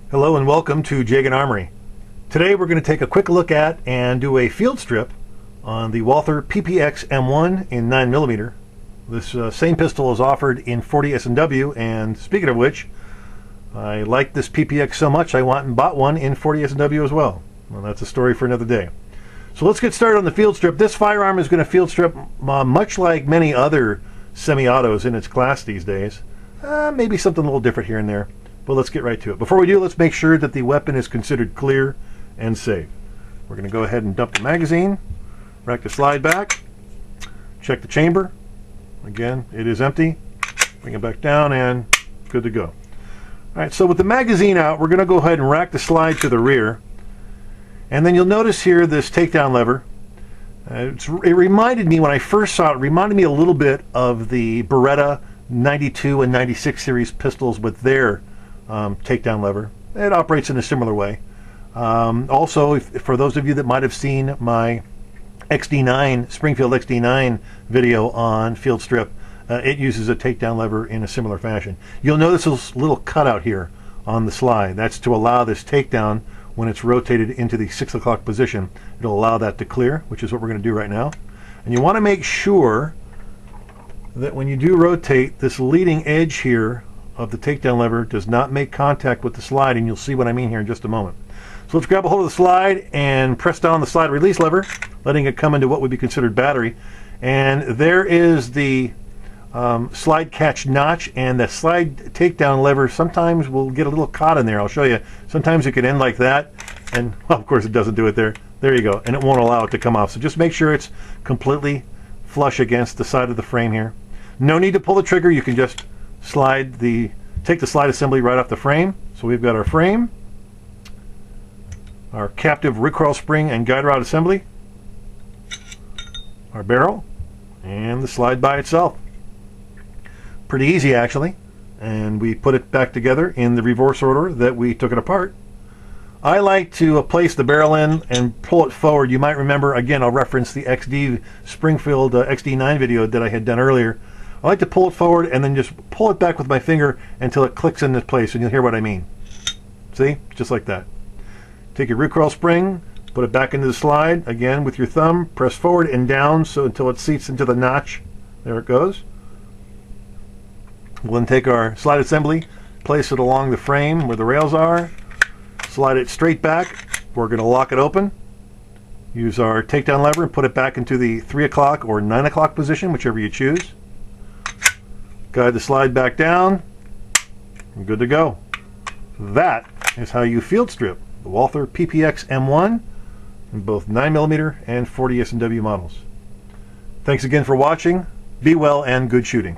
Hello and welcome to Jagan Armory. Today we're going to take a quick look at and do a field strip on the Walther PPX M1 in 9mm. This same pistol is offered in 40 S&W, and speaking of which, I like this PPX so much I went and bought one in 40 S&W as well. Well, that's a story for another day. So let's get started on the field strip. This firearm is going to field strip much like many other semi-autos in its class these days. Maybe something a little different here and there. But let's get right to it. Before we do, let's make sure that the weapon is considered clear and safe. We're going to go ahead and dump the magazine, rack the slide back, check the chamber. Again, it is empty. Bring it back down and good to go. All right, so with the magazine out, we're going to go ahead and rack the slide to the rear. And then you'll notice here this takedown lever. It reminded me, when I first saw it, reminded me a little bit of the Beretta 92 and 96 series pistols with their takedown lever. It operates in a similar way. Also, for those of you that might have seen my XD9, Springfield XD9 video on field strip, it uses a takedown lever in a similar fashion. You'll notice this little cutout here on the slide. That's to allow this takedown, when it's rotated into the 6 o'clock position, it'll allow that to clear, which is what we're going to do right now. And you want to make sure that when you do rotate, this leading edge here of the takedown lever does not make contact with the slide, and you'll see what I mean here in just a moment. So let's grab a hold of the slide and press down the slide release lever, letting it come into what would be considered battery. And there is the slide catch notch, and the slide takedown lever sometimes will get a little caught in there. I'll show you. Sometimes it can end like that, and well, of course it doesn't do it there. There you go, and it won't allow it to come off. So just make sure it's completely flush against the side of the frame here. No need to pull the trigger. You can just take the slide assembly right off the frame. So we've got our frame, our captive recoil spring and guide rod assembly, our barrel, and the slide by itself. Pretty easy actually, and we put it back together in the reverse order that we took it apart. I like to place the barrel in and pull it forward. You might remember, again, I'll reference the Springfield XD9 video that I had done earlier. I like to pull it forward and then just pull it back with my finger until it clicks into place, and you'll hear what I mean. See? Just like that. Take your recoil spring, put it back into the slide, again with your thumb, press forward and down until it seats into the notch. There it goes. We'll then take our slide assembly, place it along the frame where the rails are, slide it straight back. We're going to lock it open. Use our takedown lever and put it back into the 3 o'clock or 9 o'clock position, whichever you choose. Guide the slide back down, and good to go. That is how you field strip the Walther PPX M1 in both 9mm and 40 S&W models. Thanks again for watching. Be well and good shooting.